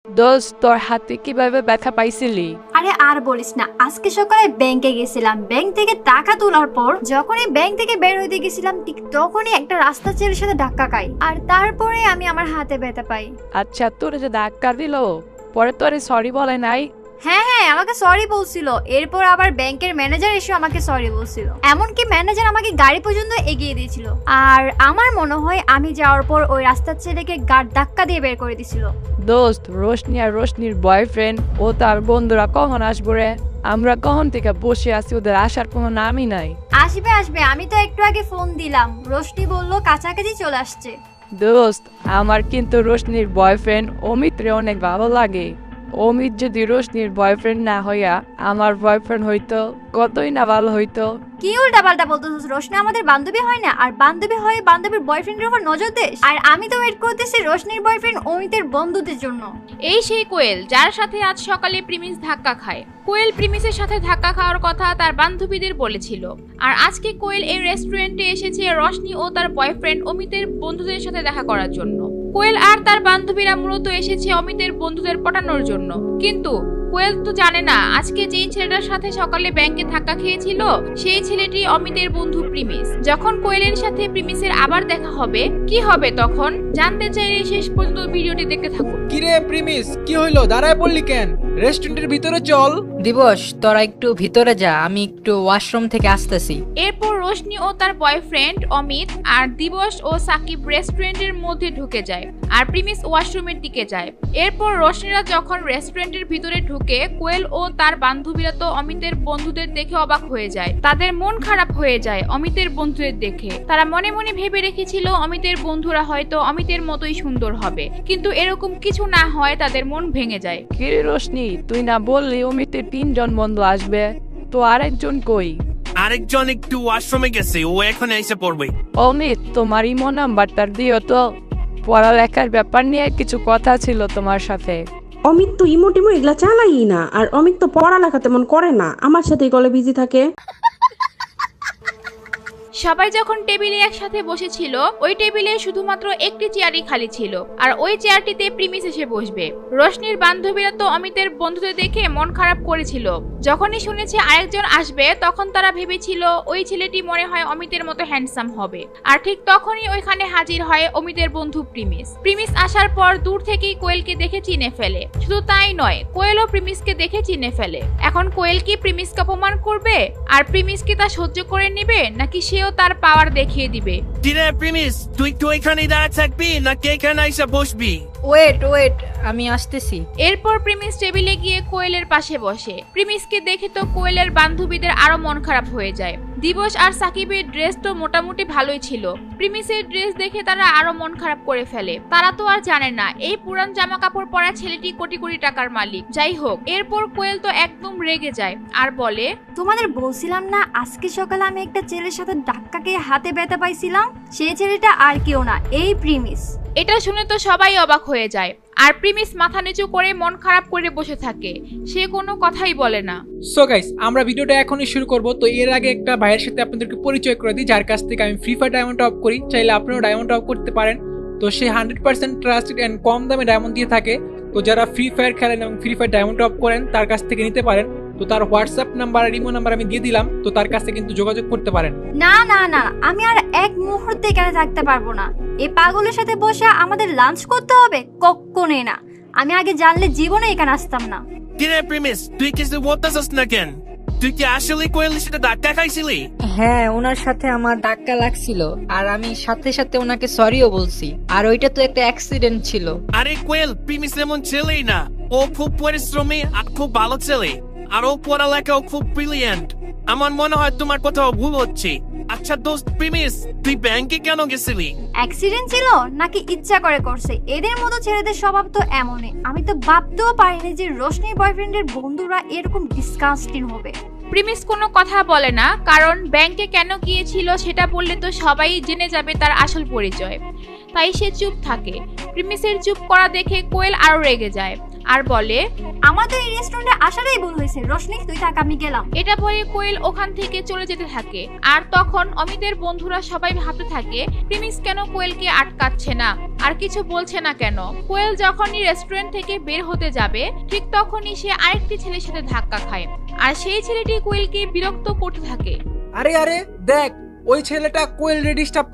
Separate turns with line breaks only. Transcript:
দোস্ত, তোর হাতে কিভাবে ব্যথা পাইছিলি?
আরে আর বলিস না, আজকে সকালে ব্যাংকে গেছিলাম। ব্যাংক থেকে টাকা তোলার পর যখনই ব্যাংক থেকে বের হইতে গেছিলাম, ঠিক তখনই একটা রাস্তা ছেলের সাথে ধাক্কা খাই, আর তারপরে আমি আমার হাতে ব্যথা পাই।
আচ্ছা, তোর যে ধাক্কা দিল, পরে তোরে সরি বলে নাই?
হ্যাঁ হ্যাঁ, আমাকে সরি বলছিল। এরপর আবার ব্যাংকের ম্যানেজার এসে আমাকে সরি বলছিল। এমনকি ম্যানেজার আমাকে গাড়ি পর্যন্ত এগিয়ে দিয়েছিল। আর আমার মনে হয় আমি যাওয়ার পর ওই রাস্তার ছেলেকে গাড় ধাক্কা দিয়ে বের করে দিছিল।
দোস্ত, রোশনি আর রোশনির বয়ফ্রেন্ড ও তার বন্ধুরা কখন আসবো রে? আমরা কখন থেকে বসে আছি, ওদের আসার কোনো নামই নাই।
আসবে আসবে, আমি তো একটু আগে ফোন দিলাম, রোশনি বলল কাছাকাছি চলে আসছে।
দোস্ত, আমার কিন্তু রোশনির বয়ফ্রেন্ড অমিত রে অনেক ভালো লাগে। অমিত যদি রোশনির বয়ফ্রেন্ড না হইয়া আমার বয়ফ্রেন্ড হইতো, কতই না ভালো হইতো।
কি উল্টা পাল্টা বলতেছিস? রোশনি আমাদের বান্ধবী হয় না? আর বান্ধবী হয়ে বান্ধবীর বয়ফ্রেন্ডের উপর নজর দেশ? আর আমি তো ওয়েট করতেছি রোশনির বয়ফ্রেন্ড অমিতের বন্ধুদের জন্য।
এই সেই কোয়েল যার সাথে আজ সকালে প্রিমিস ধাক্কা খায়। কোয়েল প্রিমিসের সাথে ধাক্কা খাওয়ার কথা তার বান্ধবীদের বলেছিল। আর আজকে কোয়েল এই রেস্টুরেন্টে এসেছে রোশনি ও তার বয়ফ্রেন্ড অমিতের বন্ধুদের সাথে দেখা করার জন্য। কোয়েল আর তার বান্ধবীরা মূলত এসেছে অমিতের বন্ধুদের পটানোর জন্য। কিন্তু কোয়েল তো জানে না আজকে যেই ছেলেটার সাথে সকালে ব্যাংকে ধাক্কা খেয়েছিল সেই ছেলেটি অমিতের বন্ধু প্রিমিস। যখন কোয়েলের সাথে প্রিমিসের আবার দেখা হবে, কি হবে তখন জানতে চাইলে শেষ পর্যন্ত ভিডিওটি দেখতে থাকুন।
কিরে প্রিমিস, কি হইলো? দাঁড়ায় পড়লি কেন? রেস্টুরেন্টের ভিতরে চল।
দিবস, তোরা একটু ভিতরে যা, আমি একটু ওয়াশরুম থেকে আসতেছি।
এরপর রোশনি ও তার বয়ফ্রেন্ড অমিত আর দিবস ও সাকিব রেস্টুরেন্টের মধ্যে ঢুকে যায় আর প্রিমিস ওয়াশরুমের দিকে যায়। এরপর রোশনিরা যখন রেস্টুরেন্টের ভিতরে ঢুকে, কোয়েল ও তার বান্ধবীরা তো অমিতের বন্ধুদের দেখে অবাক হয়ে যায়। তাদের মন খারাপ হয়ে যায় অমিতের বন্ধুদের দেখে। তারা মনে মনে ভেবে রেখেছিল অমিতের বন্ধুরা হয়তো অমিতের মতোই সুন্দর হবে, কিন্তু এরকম কিছু না হয় তাদের মন ভেঙে যায়।
কিরে রোশনি, তুই না বললি অমিতের 3জন বন্ধু আসবে, তো আরেকজন কই?
আরেকজন একটু ওয়াশরুমে গেছে, ও এখন এসে পড়বে।
অমিত, তোমার ইমো নাম্বারটা দিও তো, পড়ালেখার ব্যাপার নিয়ে কিছু কথা ছিল তোমার সাথে।
অমিত তো ইমোটিমো এগুলা চালাই না, আর অমিত তো পড়ালেখা তেমন করে না, আমার সাথেই কলে বিজি থাকে।
সবাই যখন টেবিলে একসাথে বসেছিল, ওই টেবিলে শুধুমাত্র একটি চেয়ারই খালি ছিল, আর ওই চেয়ারটিতে প্রিমিস এসে বসবে। রোশনির বান্ধবীরা তো অমিতের বন্ধুদের দেখে মন খারাপ করেছিল। যখনই শুনেছে আরেকজন আসবে, তখন তারা ভেবেছিল ওই ছেলেটি মনে হয় অমিতের মতো হ্যান্ডসাম হবে। আর ঠিক তখনই ওইখানে হাজির হয় অমিতের বন্ধু প্রিমিস। প্রিমিস আসার পর দূর থেকেই কোয়েলকে দেখে চিনে ফেলে। শুধু তাই নয়, কোয়েলও প্রিমিসকে দেখে চিনে ফেলে। এখন কোয়েল কি প্রিমিসকে অপমান করবে? আর প্রিমিস কি তা সহ্য করে নেবে, নাকি সেও তার পাওয়ার দেখিয়ে দিবে?
কিরে প্রিমিস, তুই তো এখানে দাঁড়িয়ে থাকবি নাকি এখানে এসে বসবি?
ওয়েট, আমি আসতেছি।
এরপর প্রিমিস টেবিলে গিয়ে কোয়েলের পাশে বসে। প্রিমিসকে দেখে তো কোয়েলের বান্ধবীদের আরো মন খারাপ হয়ে যায়। দিবস আর সাকিবের ড্রেস তো মোটামুটি ভালোই ছিল, প্রিমিসের ড্রেস দেখে তারা আরো মন খারাপ করে ফেলে। তারা তো আর জানে না এই পুরান জামা কাপড় পরা ছেলেটি কোটি কোটি টাকার মালিক। যাই হোক, এরপর কোয়েল তো একদম রেগে যায় আর বলে,
তোমাদের বলছিলাম না আজকে সকালে আমি একটা ছেলের সাথে ধাক্কা খেয়ে হাতে ব্যথা পাইছিলাম? সেই ছেলেটা আর কেউ না, এই প্রিমিস।
এটা শুনে তো সবাই অবাক হয়ে যায়। আর প্রিমিস মাথা নিচু করে মন খারাপ করে বসে থাকে, সে কোনো কথাই বলে না।
সো গাইস, আমরা ভিডিওটা এখনই শুরু করব। তো এর আগে একটা ভাইয়ের সাথে আপনাদেরকে পরিচয় করে দিই, যার কাছ থেকে আমি ফ্রি ফায়ার ডায়মন্ড অফ করি। চাইলে আপনারাও ডায়মন্ড অফ করতে পারেন। তো সে 100% ট্রাস্টেড এন্ড কম দামে ডায়মন্ড দিয়ে থাকে। তো যারা ফ্রি ফায়ার খেলেন এবং ফ্রি ফায়ার ডায়মন্ড অফ করেন, তার কাছ থেকে নিতে পারেন। তো তার হোয়াটসঅ্যাপ নাম্বার আর ইমো নাম্বার আমি দিয়ে দিলাম, তো তার কাছে কিন্তু যোগাযোগ করতে পারেন।
না না না, আমি আর এক মুহূর্তে এখানে থাকতে পারবো না। এই পাগলের সাথে বসে আমাদের লাঞ্চ করতে হবে? কখনোই না। আমি আগে জানলে জীবনে এখানে আসতাম না।
কিরে প্রিমিস, তুই কিছু বলতেছিস না কেন? তুই কি আসলে কোয়েলের সাথে ধাক্কা খাইছিলি?
হ্যাঁ, ওনার সাথে আমার ধাক্কা লাগছিল, আর আমি সাথে সাথে ওনাকে সরিও বলছি। আর ওইটা তো একটা অ্যাক্সিডেন্ট ছিল।
আরে কোয়েল, প্রিমিস এমন ছেলেই না। ও খুব পরিশ্রমী আর খুব ভালো ছেলে, আর ও পড়ালেখাও খুব ব্রিলিয়ান্ট। আমার মনে হয় তোমার কোথাও ভুল হচ্ছে। আচ্ছা দোস্ত প্রিমিস, তুই ব্যাংকে কেন গেছিলি?
অ্যাক্সিডেন্ট ছিল নাকি ইচ্ছা করে করছে? এদের মতো ছেলেদের স্বভাব তো এমনই। আমি তো ভাবতেও পারিনি যে রোশনির বয়ফ্রেন্ডের বন্ধুরা এরকম ডিসকাস্টিং হবে।
প্রিমিস কোনো কথা বলে না, কারণ ব্যাংকে কেন গিয়েছিল সেটা বললে তো সবাই জেনে যাবে তার আসল পরিচয়। তাই সে চুপ থাকে। প্রিমিসের চুপ করা দেখে কোয়েল আরো রেগে যায়। আর বলে,
আমার তো এই রেস্টুরেন্টে আসারই ভুল হয়েছে, রোশনি তুই থাক, আমি গেলাম।
এটা বলে কোয়েল ওখান থেকে চলে যেতে থাকে। আর তখন অমিতের বন্ধুরা সবাই ভাবতে থাকে প্রিমিস কেন কোয়েলকে আটকাচ্ছে না আর কিছু বলছে না কেন। কোয়েল যখনই রেস্টুরেন্ট থেকে বের হতে যাবে ঠিক তখনই সে আরেকটি ছেলের সাথে ধাক্কা খায়, আর সেই ছেলেটি কোয়েলকে বিরক্ত করতে থাকে।
আরে আরে দেখ, ওই ছেলেটা কোয়েল ডিস্টার্ব